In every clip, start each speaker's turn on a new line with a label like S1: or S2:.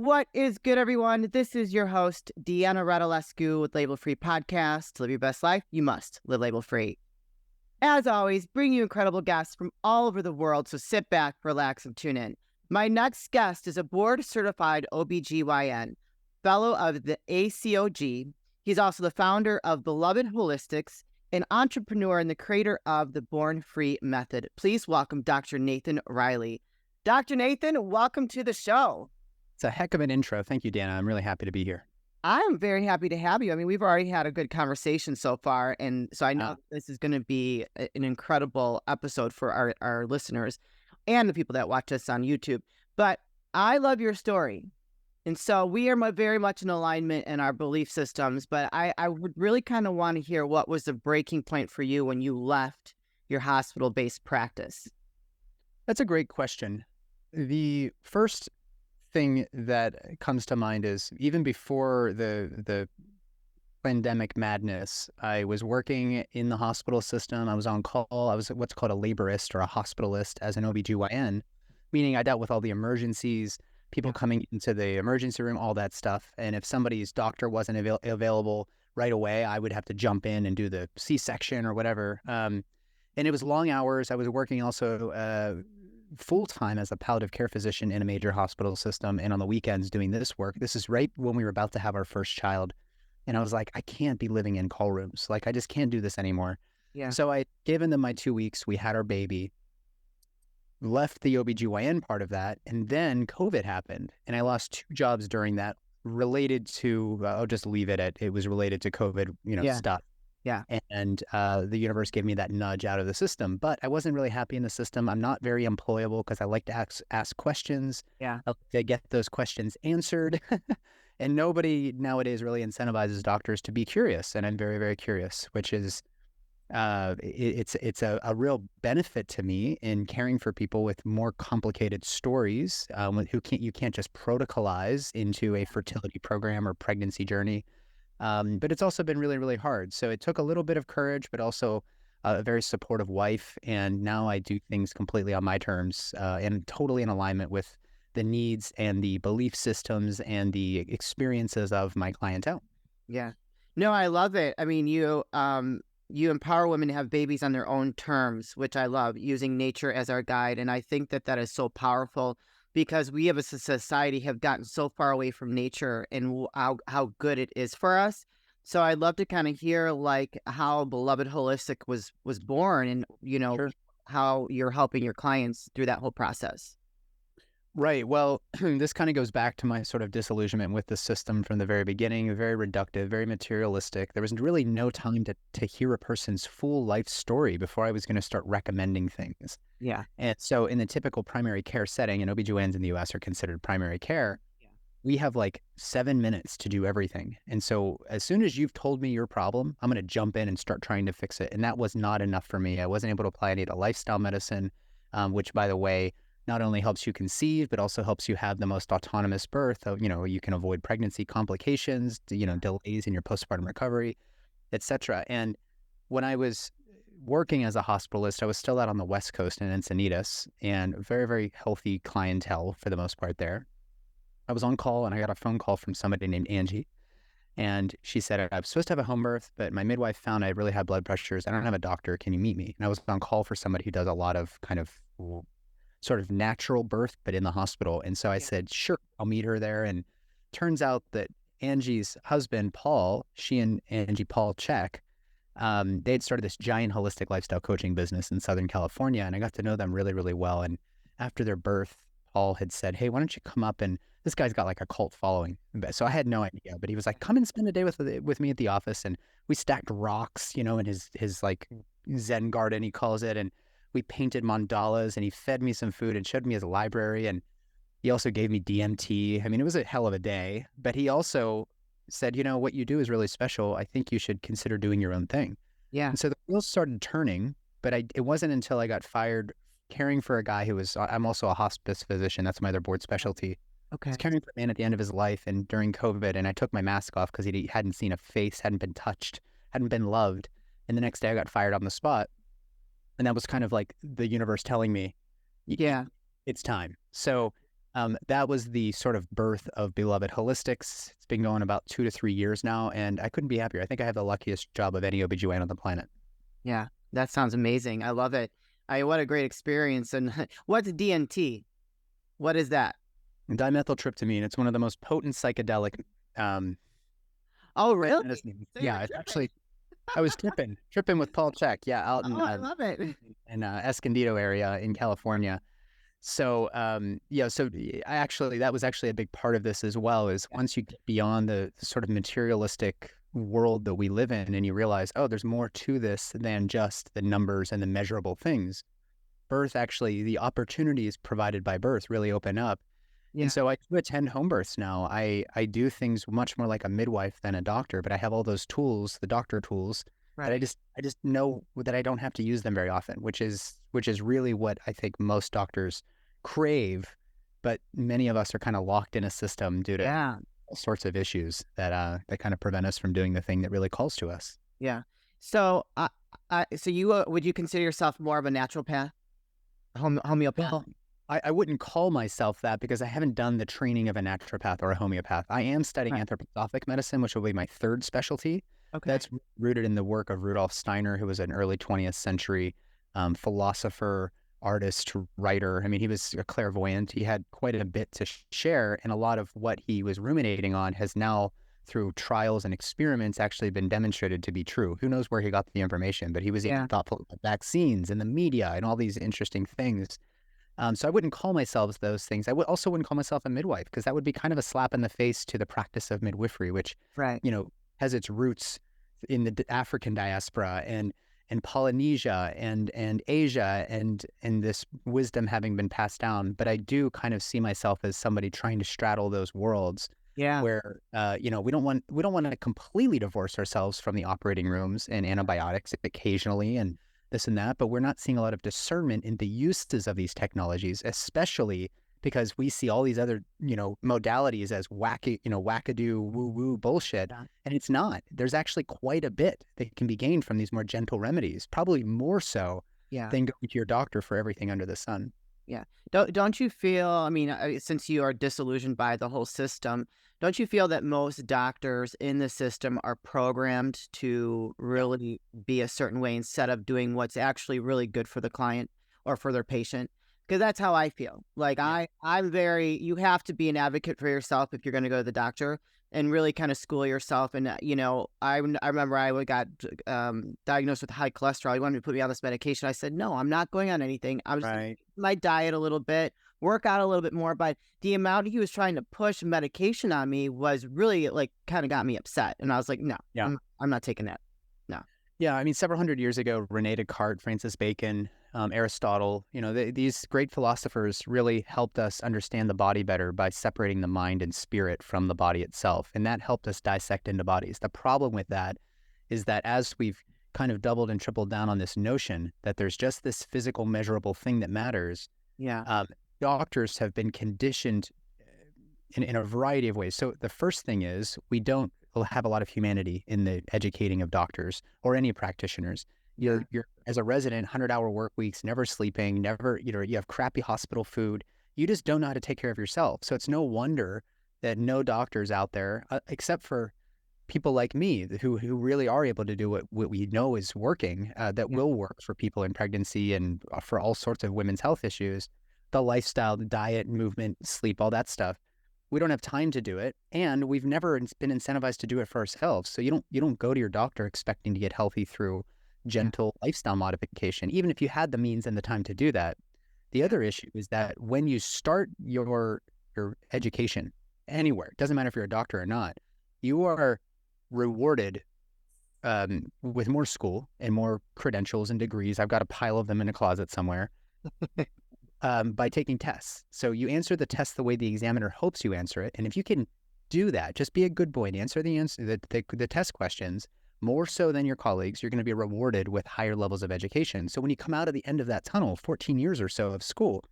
S1: What is good, everyone? This is your host, Deanna Radulescu with Label Free Podcast. To live your best life, you must live label free. As always, bring you incredible guests from all over the world, so sit back, relax, and tune in. My next guest is a board-certified OBGYN, fellow of the ACOG. He's also the founder of Beloved Holistics, an entrepreneur and the creator of the Born Free Method. Please welcome Dr. Nathan Riley. Dr. Nathan, welcome to the show.
S2: It's a heck of an intro. Thank you, Dana. I'm really happy to be here.
S1: I'm very happy to have you. I mean, we've already had a good conversation so far, and so I know this is going to be an incredible episode for our listeners and the people that watch us on YouTube. But I love your story, and so we are very much in alignment in our belief systems, but I would really kind of want to hear what was the breaking point for you when you left your hospital-based practice?
S2: That's a great question. The first thing that comes to mind is even before the pandemic madness, I was working in the hospital system. I was on call. I was what's called a laborist or a hospitalist as an OBGYN, meaning I dealt with all the emergencies, people coming into the emergency room, all that stuff. And if somebody's doctor wasn't available right away, I would have to jump in and do the C-section or whatever. And it was long hours. I was working also full-time as a palliative care physician in a major hospital system, and on the weekends doing this work. This is right when we were about to have our first child. And I was like, I can't be living in call rooms. Like, I just can't do this anymore.
S1: Yeah.
S2: So I given them my 2 weeks. We had our baby, left the OBGYN part of that, and then COVID happened. And I lost 2 jobs during that related to, I'll just leave it at, it was related to COVID, stuff.
S1: Yeah.
S2: And the universe gave me that nudge out of the system. But I wasn't really happy in the system. I'm not very employable because I like to ask questions.
S1: Yeah. I
S2: like to get those questions answered. And nobody nowadays really incentivizes doctors to be curious. And I'm very, very curious, which is it's a real benefit to me in caring for people with more complicated stories you can't just protocolize into a fertility program or pregnancy journey. But it's also been really, really hard. So it took a little bit of courage, but also a very supportive wife. And now I do things completely on my terms and totally in alignment with the needs and the belief systems and the experiences of my clientele.
S1: Yeah. No, I love it. I mean, you empower women to have babies on their own terms, which I love, using nature as our guide. And I think that is so powerful, because we as a society have gotten so far away from nature and how good it is for us. So I'd love to kind of hear like how Beloved Holistic was born, and
S2: Sure.
S1: how you're helping your clients through that whole process.
S2: Right. Well, this kind of goes back to my sort of disillusionment with the system from the very beginning. Very reductive, very materialistic. There was really no time to hear a person's full life story before I was going to start recommending things.
S1: Yeah.
S2: And so in the typical primary care setting, and OBGYNs in the US are considered primary care, we have like 7 minutes to do everything. And so as soon as you've told me your problem, I'm going to jump in and start trying to fix it. And that was not enough for me. I wasn't able to apply any of the lifestyle medicine, which, by the way, not only helps you conceive, but also helps you have the most autonomous birth. You can avoid pregnancy complications, delays in your postpartum recovery, etc. And when I was working as a hospitalist, I was still out on the West Coast in Encinitas, and very, very healthy clientele for the most part there. I was on call, and I got a phone call from somebody named Angie. And she said, I'm supposed to have a home birth, but my midwife found I really had blood pressures. I don't have a doctor. Can you meet me? And I was on call for somebody who does a lot of kind of sort of natural birth, but in the hospital. And so I said, sure, I'll meet her there. And turns out that Angie's husband, Paul, she and Angie Paul Check, they had started this giant holistic lifestyle coaching business in Southern California. And I got to know them really, really well. And after their birth, Paul had said, hey, why don't you come up? And this guy's got like a cult following. So I had no idea, but he was like, come and spend a day with me at the office. And we stacked rocks, in his like Zen garden, he calls it. And we painted mandalas, and he fed me some food and showed me his library. And he also gave me DMT. I mean, it was a hell of a day, but he also said, what you do is really special. I think you should consider doing your own thing.
S1: Yeah.
S2: And so the wheels started turning, but it wasn't until I got fired caring for a guy I'm also a hospice physician. That's my other board specialty.
S1: Okay.
S2: I was caring for a man at the end of his life and during COVID, and I took my mask off because he hadn't seen a face, hadn't been touched, hadn't been loved. And the next day I got fired on the spot. And that was kind of like the universe telling me,
S1: yeah,
S2: it's time. So That was the sort of birth of Beloved Holistics. It's been going about 2 to 3 years now, and I couldn't be happier. I think I have the luckiest job of any OBGYN on the planet.
S1: Yeah, that sounds amazing. I love it. What a great experience. And what's DNT? What is that?
S2: Dimethyltryptamine. It's one of the most potent psychedelic.
S1: Oh, really?
S2: medicine.
S1: So
S2: Yeah, it's actually. I was tripping with Paul Check. Yeah, out in
S1: I love it.
S2: Escondido area in California. So that was actually a big part of this as well. Is once you get beyond the sort of materialistic world that we live in, and you realize, oh, there's more to this than just the numbers and the measurable things. Birth, actually, the opportunities provided by birth really open up.
S1: Yeah.
S2: And so I do attend home births now. I do things much more like a midwife than a doctor, but I have all those tools, the doctor tools, that I just know that I don't have to use them very often, which is really what I think most doctors crave. But many of us are kind of locked in a system due to all sorts of issues that kind of prevent us from doing the thing that really calls to us.
S1: Yeah. So, so you would you consider yourself more of a naturopath, homeopath?
S2: Well, I wouldn't call myself that because I haven't done the training of a naturopath or a homeopath. I am studying anthroposophic medicine, which will be my third specialty.
S1: Okay.
S2: That's rooted in the work of Rudolf Steiner, who was an early 20th century philosopher, artist, writer. I mean, he was a clairvoyant. He had quite a bit to share, and a lot of what he was ruminating on has now, through trials and experiments, actually been demonstrated to be true. Who knows where he got the information, but he was even thoughtful about vaccines and the media and all these interesting things. So I wouldn't call myself those things. I also wouldn't call myself a midwife, because that would be kind of a slap in the face to the practice of midwifery, which, has its roots in the African diaspora and Polynesia and Asia and this wisdom having been passed down. But I do kind of see myself as somebody trying to straddle those worlds.
S1: Yeah.
S2: Where we don't want to completely divorce ourselves from the operating rooms and antibiotics occasionally and this and that, but we're not seeing a lot of discernment in the uses of these technologies, especially because we see all these other, modalities as wackadoo, woo-woo bullshit. Yeah. And it's not. There's actually quite a bit that can be gained from these more gentle remedies, probably more so than going to your doctor for everything under the sun.
S1: Yeah. Don't you feel, I mean, since you are disillusioned by the whole system, don't you feel that most doctors in the system are programmed to really be a certain way instead of doing what's actually really good for the client or for their patient? Because that's how I feel. Like you have to be an advocate for yourself if you're going to go to the doctor and really kind of school yourself. And, I remember I got diagnosed with high cholesterol. He wanted to put me on this medication. I said, no, I'm not going on anything. I was my diet a little bit, work out a little bit more. But the amount he was trying to push medication on me was really kind of got me upset. And I was like, no, I'm not taking that. No.
S2: Yeah. I mean, several hundred years ago, Rene Descartes, Francis Bacon, Aristotle, these great philosophers really helped us understand the body better by separating the mind and spirit from the body itself. And that helped us dissect into bodies. The problem with that is that as we've kind of doubled and tripled down on this notion that there's just this physical measurable thing that matters, doctors have been conditioned in a variety of ways. So the first thing is we don't have a lot of humanity in the educating of doctors or any practitioners. You're as a resident, 100-hour work weeks, never sleeping, never, you have crappy hospital food. You just don't know how to take care of yourself. So it's no wonder that no doctors out there, except for people like me who really are able to do what we know is working, that will work for people in pregnancy and for all sorts of women's health issues, the lifestyle, the diet, movement, sleep, all that stuff. We don't have time to do it, and we've never been incentivized to do it for ourselves. So you don't go to your doctor expecting to get healthy through gentle lifestyle modification, even if you had the means and the time to do that. The other issue is that when you start your education anywhere, it doesn't matter if you're a doctor or not, you are rewarded with more school and more credentials and degrees. I've got a pile of them in a closet somewhere. By taking tests. So you answer the test the way the examiner hopes you answer it. And if you can do that, just be a good boy and answer the test questions more so than your colleagues, you're going to be rewarded with higher levels of education. So when you come out at the end of that tunnel, 14 years or so of school,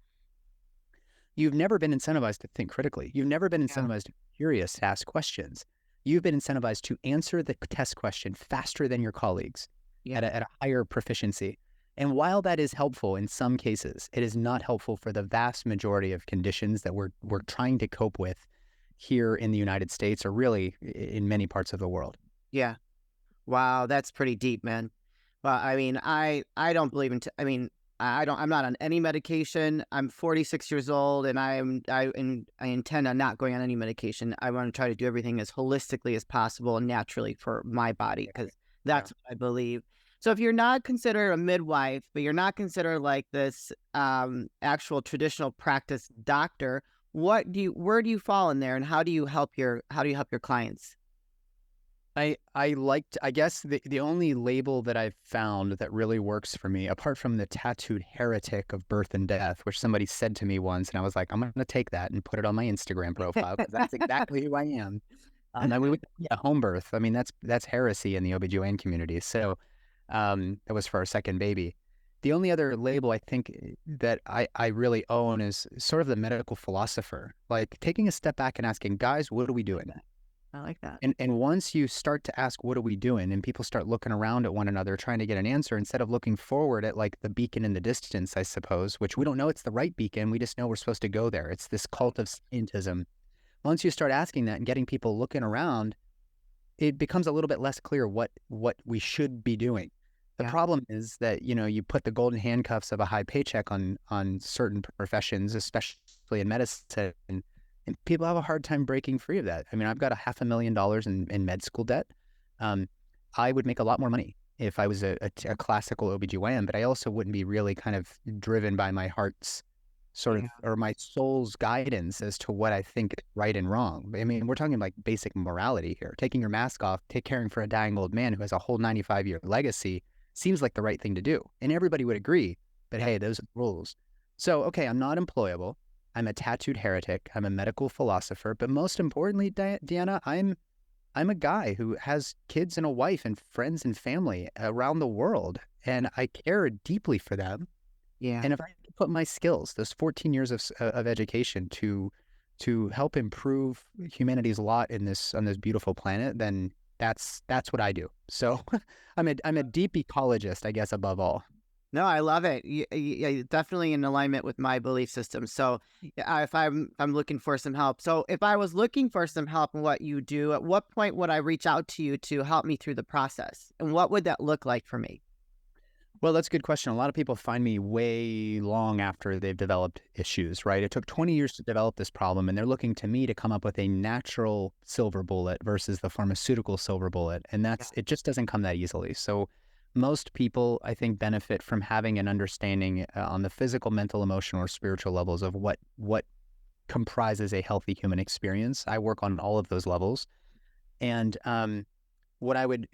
S2: you've never been incentivized to think critically. You've never been incentivized to be curious, to ask questions. You've been incentivized to answer the test question faster than your colleagues at a higher proficiency. And while that is helpful in some cases, it is not helpful for the vast majority of conditions that we're trying to cope with here in the United States, or really in many parts of the world.
S1: Yeah. Wow, that's pretty deep, man. Well, I mean, I don't believe in. I'm not on any medication. I'm 46 years old, and I intend on not going on any medication. I want to try to do everything as holistically as possible and naturally for my body, because that's what I believe. So if you're not considered a midwife, but you're not considered like this actual traditional practice doctor, where do you fall in there, and how do you help your clients?
S2: I guess the only label that I've found that really works for me, apart from the tattooed heretic of birth and death, which somebody said to me once, and I was like, I'm going to take that and put it on my Instagram profile, because that's exactly who I am. I mean, home birth. I mean, that's heresy in the OBGYN community. So that was for our second baby. The only other label I think that I really own is sort of the medical philosopher, like taking a step back and asking, guys, what are we doing?
S1: I like that.
S2: And once you start to ask, what are we doing? And people start looking around at one another, trying to get an answer, instead of looking forward at like the beacon in the distance, I suppose, which we don't know it's the right beacon. We just know we're supposed to go there. It's this cult of scientism. Once you start asking that and getting people looking around, it becomes a little bit less clear what we should be doing. The problem is that, you put the golden handcuffs of a high paycheck on certain professions, especially in medicine, and people have a hard time breaking free of that. I mean, I've got $500,000 in med school debt. I would make a lot more money if I was a classical OBGYN, but I also wouldn't be really kind of driven by my heart's sort of, or my soul's guidance as to what I think is right and wrong. I mean, we're talking like basic morality here. Taking your mask off, caring for a dying old man who has a whole 95-year legacy seems like the right thing to do. And everybody would agree, but hey, those are the rules. So, okay, I'm not employable. I'm a tattooed heretic. I'm a medical philosopher. But most importantly, Deanna, I'm a guy who has kids and a wife and friends and family around the world. And I care deeply for them.
S1: Yeah.
S2: And if I could put my skills, those 14 years of education to help improve humanity's lot on this beautiful planet, then that's what I do. So I'm a deep ecologist, I guess, above all.
S1: No, I love it. You definitely in alignment with my belief system. So, if I'm looking for some help, so if I was looking for some help in what you do, at what point would I reach out to you to help me through the process, and what would that look like for me?
S2: Well, that's a good question. A lot of people find me way long after they've developed issues, right? It took 20 years to develop this problem, and they're looking to me to come up with a natural silver bullet versus the pharmaceutical silver bullet. And it just doesn't come that easily. So most people, I think, benefit from having an understanding on the physical, mental, emotional, or spiritual levels of what comprises a healthy human experience. I work on all of those levels. And what I would,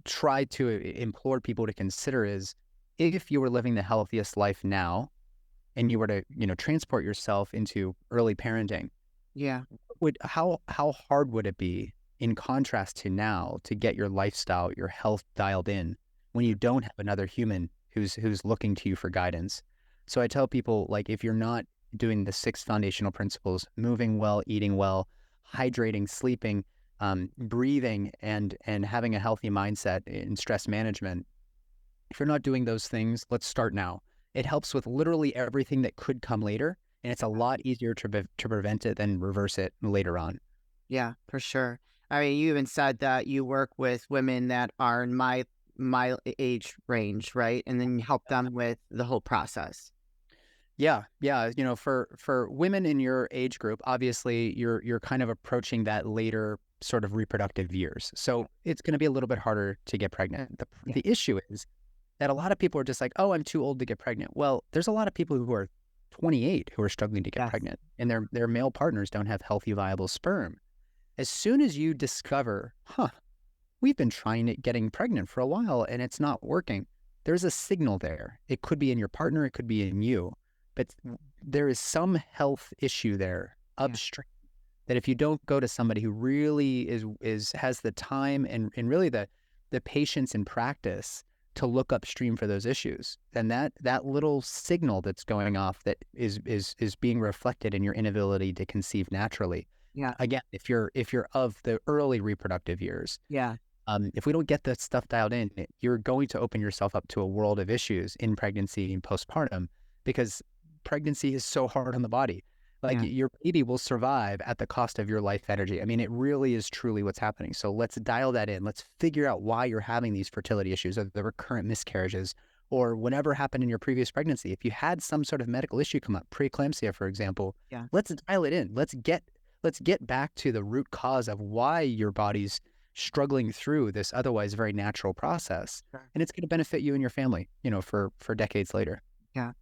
S2: try to implore people to consider is, if you were living the healthiest life now and you were to, transport yourself into early parenting, how hard would it be, in contrast to now, to get your lifestyle, your health dialed in when you don't have another human who's looking to you for guidance? So I tell people, like, if you're not doing the 6 foundational principles, moving well, eating well, hydrating, sleeping, breathing, and having a healthy mindset in stress management, if you're not doing those things, let's start now. It helps with literally everything that could come later, and it's a lot easier to prevent it than reverse it later on.
S1: Yeah, for sure. I mean, you even said that you work with women that are in my age range, right? And then you help them with the whole process.
S2: Yeah. For women in your age group, obviously you're kind of approaching that later sort of reproductive years. So it's going to be a little bit harder to get pregnant. The issue is that a lot of people are just like, oh, I'm too old to get pregnant. Well, there's a lot of people who are 28 who are struggling to get pregnant, and their male partners don't have healthy, viable sperm. As soon as you discover, we've been getting pregnant for a while and it's not working, there's a signal there. It could be in your partner, it could be in you, but there is some health issue there upstream that if you don't go to somebody who really has the time and really the patience and practice to look upstream for those issues, then that little signal that's going off that is being reflected in your inability to conceive naturally. Again, if you're of the early reproductive years, If we don't get that stuff dialed in, you're going to open yourself up to a world of issues in pregnancy and postpartum, because pregnancy is so hard on the body. Like your baby will survive at the cost of your life energy. I mean, it really is truly what's happening. So let's dial that in. Let's figure out why you're having these fertility issues, or the recurrent miscarriages, or whatever happened in your previous pregnancy. If you had some sort of medical issue come up, preeclampsia, for example, let's dial it in. Let's get back to the root cause of why your body's struggling through this otherwise very natural process. And it's going to benefit you and your family, for decades later.
S1: Yeah.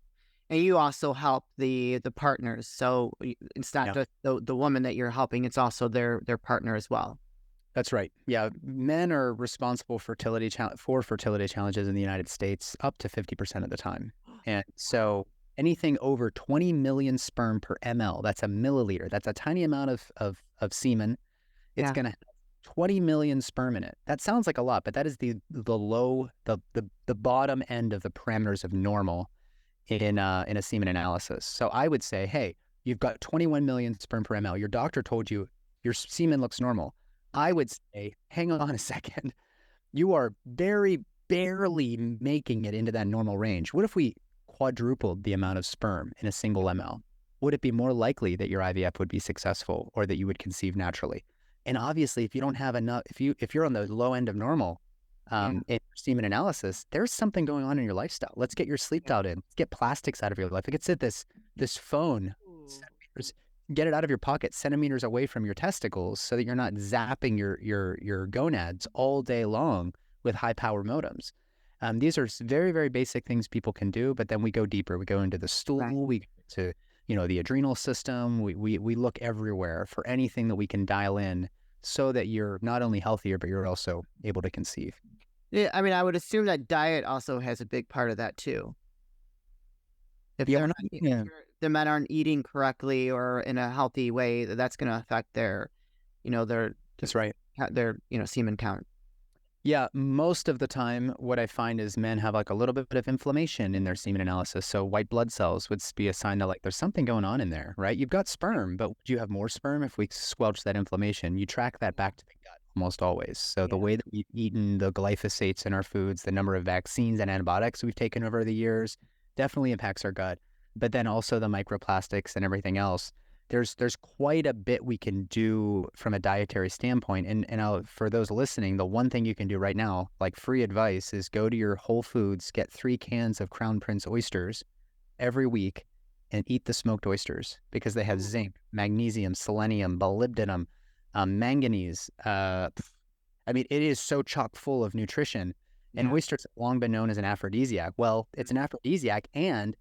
S1: And you also help the partners. So it's not just the woman that you're helping, it's also their partner as well.
S2: That's right. Yeah. Men are responsible for fertility challenges in the United States up to 50% of the time. And so anything over 20 million sperm per ml, that's a milliliter. That's a tiny amount of semen. It's going to have 20 million sperm in it. That sounds like a lot, but that is the bottom end of the parameters of normal in a semen analysis. So I would say, hey, you've got 21 million sperm per ml. Your doctor told you your semen looks normal. I would say, hang on a second. You are very barely making it into that normal range. What if we quadrupled the amount of sperm in a single ml? Would it be more likely that your IVF would be successful, or that you would conceive naturally? And obviously, if you don't have enough, if you're on the low end of normal, in semen analysis, there's something going on in your lifestyle. Let's get your sleep dialed in. Let's get plastics out of your life. Like, it's this phone, get it out of your pocket, centimeters away from your testicles, so that you're not zapping your gonads all day long with high power modems. These are very, very basic things people can do, but then we go deeper. We go into the stool, we go to the adrenal system. We look everywhere for anything that we can dial in, so that you're not only healthier, but you're also able to conceive.
S1: Yeah, I mean, I would assume that diet also has a big part of that too. If the men aren't eating correctly or in a healthy way, that's going to affect their
S2: that's right,
S1: their semen count.
S2: Yeah, most of the time, what I find is men have like a little bit of inflammation in their semen analysis. So white blood cells would be a sign that like there's something going on in there, right? You've got sperm, but would you have more sperm if we squelch that inflammation? You track that back to the gut almost always. So the way that we've eaten the glyphosates in our foods, the number of vaccines and antibiotics we've taken over the years, definitely impacts our gut. But then also the microplastics and everything else. There's quite a bit we can do from a dietary standpoint. And for those listening, the one thing you can do right now, like free advice, is go to your Whole Foods, get 3 cans of Crown Prince oysters every week, and eat the smoked oysters, because they have zinc, magnesium, selenium, molybdenum, manganese. I mean, it is so chock full of nutrition. And oysters have long been known as an aphrodisiac. Well, it's an aphrodisiac, and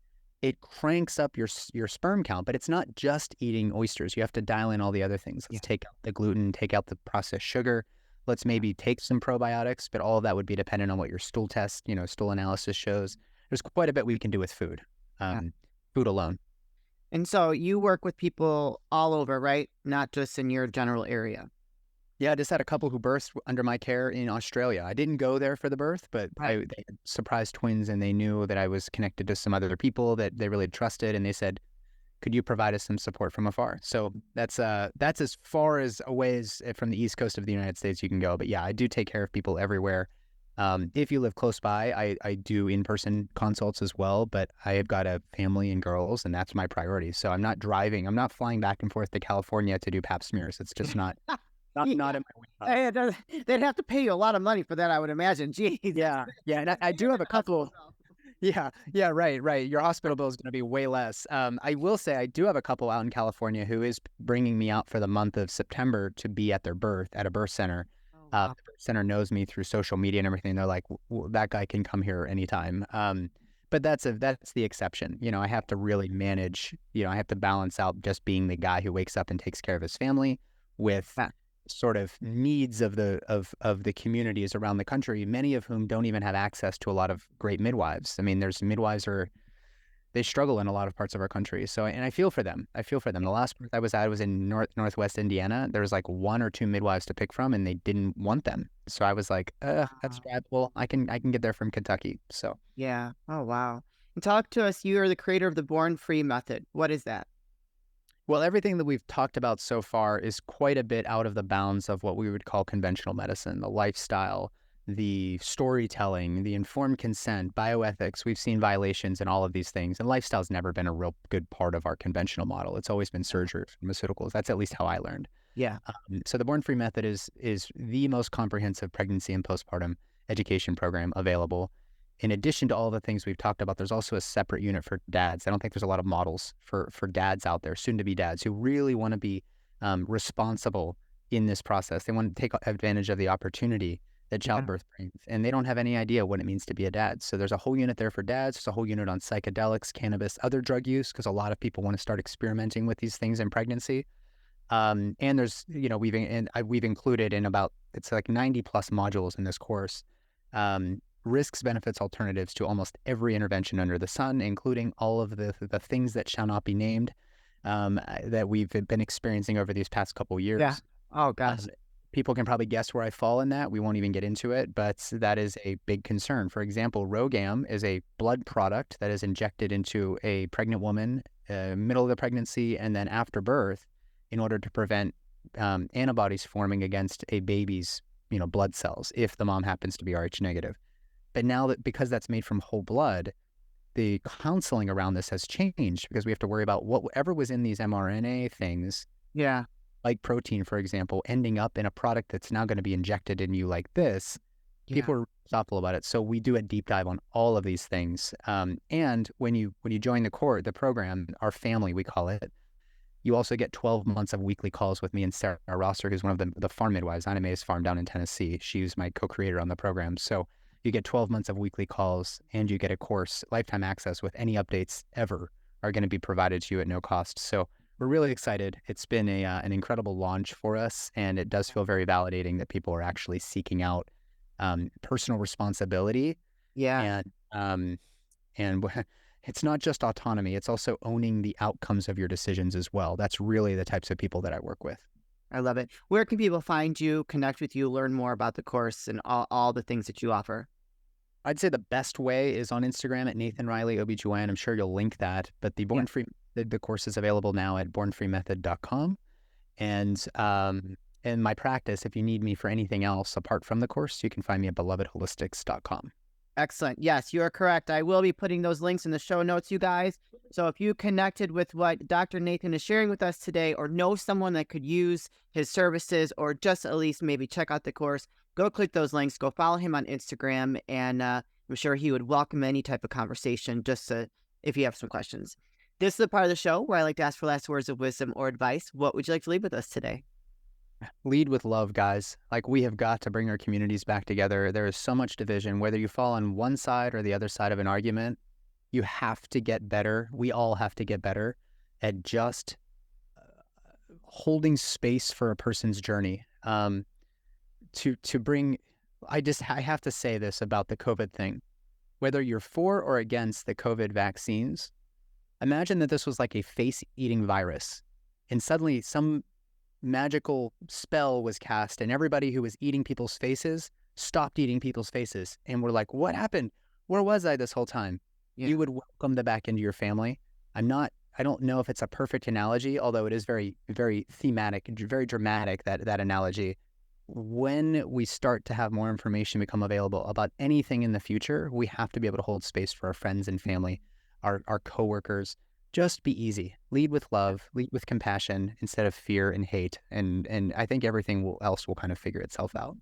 S2: it cranks up your sperm count, but it's not just eating oysters. You have to dial in all the other things. Let's take out the gluten, take out the processed sugar. Let's maybe take some probiotics, but all of that would be dependent on what your stool test, stool analysis shows. There's quite a bit we can do with food, food alone.
S1: And so you work with people all over, right? Not just in your general area.
S2: Yeah, I just had a couple who birthed under my care in Australia. I didn't go there for the birth, but they had surprise twins, and they knew that I was connected to some other people that they really trusted, and they said, could you provide us some support from afar? So that's as far as away as from the East Coast of the United States you can go. But yeah, I do take care of people everywhere. If you live close by, I do in-person consults as well, but I have got a family and girls, and that's my priority. So I'm not flying back and forth to California to do pap smears. It's just not... Not in my
S1: wheelhouse. They'd have to pay you a lot of money for that, I would imagine. Geez.
S2: Yeah. And I do have a couple. Yeah, right. Your hospital bill is going to be way less. I will say I do have a couple out in California who is bringing me out for the month of September to be at their birth at a birth center. The birth center knows me through social media and everything. They're like, that guy can come here anytime. But that's the exception. I have to really manage. I have to balance out just being the guy who wakes up and takes care of his family with sort of needs of the communities around the country, many of whom don't even have access to a lot of great midwives. I mean, there's midwives they struggle in a lot of parts of our country. So, and I feel for them. The last birth I was at was in Northwest Indiana. There was like 1 or 2 midwives to pick from, and they didn't want them. So I was like, that's bad. Well, I can get there from Kentucky. So
S1: yeah. Oh wow. And talk to us. You are the creator of the Born Free method. What is that?
S2: Well, everything that we've talked about so far is quite a bit out of the bounds of what we would call conventional medicine, the lifestyle, the storytelling, the informed consent, bioethics. We've seen violations in all of these things, and lifestyle's never been a real good part of our conventional model. It's always been surgery, pharmaceuticals. That's at least how I learned.
S1: Yeah.
S2: So the Born Free Method is the most comprehensive pregnancy and postpartum education program available. In addition to all the things we've talked about, there's also a separate unit for dads. I don't think there's a lot of models for dads out there, soon-to-be dads, who really want to be responsible in this process. They want to take advantage of the opportunity that childbirth brings, and they don't have any idea what it means to be a dad. So there's a whole unit there for dads. There's a whole unit on psychedelics, cannabis, other drug use, because a lot of people want to start experimenting with these things in pregnancy. And there's, we've included in about, it's like 90 plus modules in this course, risks, benefits, alternatives to almost every intervention under the sun, including all of the things that shall not be named, that we've been experiencing over these past couple of years.
S1: Yeah. Oh, gosh.
S2: People can probably guess where I fall in that. We won't even get into it, but that is a big concern. For example, Rogam is a blood product that is injected into a pregnant woman, middle of the pregnancy, and then after birth, in order to prevent antibodies forming against a baby's, blood cells, if the mom happens to be Rh negative. But now that, because that's made from whole blood, the counseling around this has changed, because we have to worry about whatever was in these mRNA things.
S1: Yeah.
S2: Like protein, for example, ending up in a product that's now going to be injected in you like this.
S1: Yeah.
S2: People are thoughtful about it. So we do a deep dive on all of these things. And when you join the program, our family, we call it, you also get 12 months of weekly calls with me and Sarah Rosser, who's one of the farm midwives on Amaze Farm down in Tennessee. She's my co-creator on the program. So you get 12 months of weekly calls, and you get a course, lifetime access with any updates ever are going to be provided to you at no cost. So we're really excited. It's been an incredible launch for us, and it does feel very validating that people are actually seeking out personal responsibility.
S1: Yeah.
S2: And it's not just autonomy, it's also owning the outcomes of your decisions as well. That's really the types of people that I work with.
S1: I love it. Where can people find you, connect with you, learn more about the course and all the things that you offer?
S2: I'd say the best way is on Instagram at Nathan Riley OBGYN. I'm sure you'll link that, but the Born Free, the course is available now at bornfreemethod.com. And in my practice, if you need me for anything else apart from the course, you can find me at belovedholistics.com.
S1: Excellent. Yes, you are correct. I will be putting those links in the show notes, you guys. So if you connected with what Dr. Nathan is sharing with us today, or know someone that could use his services, or just at least maybe check out the course, go click those links, go follow him on Instagram, and I'm sure he would welcome any type of conversation, just if you have some questions. This is the part of the show where I like to ask for last words of wisdom or advice. What would you like to leave with us today?
S2: Lead with love, guys. Like, we have got to bring our communities back together. There is so much division. Whether you fall on one side or the other side of an argument, you have to get better. We all have to get better at just holding space for a person's journey. To bring, I have to say this about the COVID thing. Whether you're for or against the COVID vaccines, imagine that this was like a face-eating virus, and suddenly some magical spell was cast, and everybody who was eating people's faces stopped eating people's faces, and we're like, what happened? Where was I this whole time? Yeah. You would welcome them back into your family. I don't know if it's a perfect analogy, although it is very, very thematic, very dramatic, that analogy. When we start to have more information become available about anything in the future, we have to be able to hold space for our friends and family, our coworkers. Just be easy. Lead with love, lead with compassion instead of fear and hate. And I think everything else will kind of figure itself out.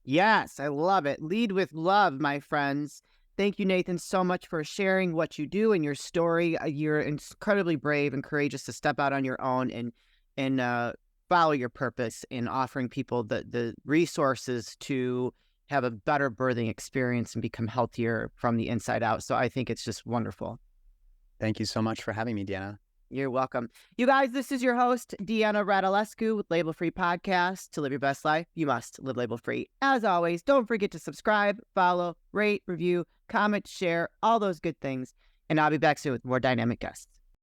S1: Yes, I love it. Lead with love, my friends. Thank you, Nathan, so much for sharing what you do and your story. You're incredibly brave and courageous to step out on your own and follow your purpose in offering people the resources to have a better birthing experience and become healthier from the inside out. So I think it's just wonderful.
S2: Thank you so much for having me, Deanna.
S1: You're welcome. You guys, this is your host, Deanna Radulescu with Label Free Podcast. To live your best life, you must live label free. As always, don't forget to subscribe, follow, rate, review, comment, share, all those good things. And I'll be back soon with more dynamic guests.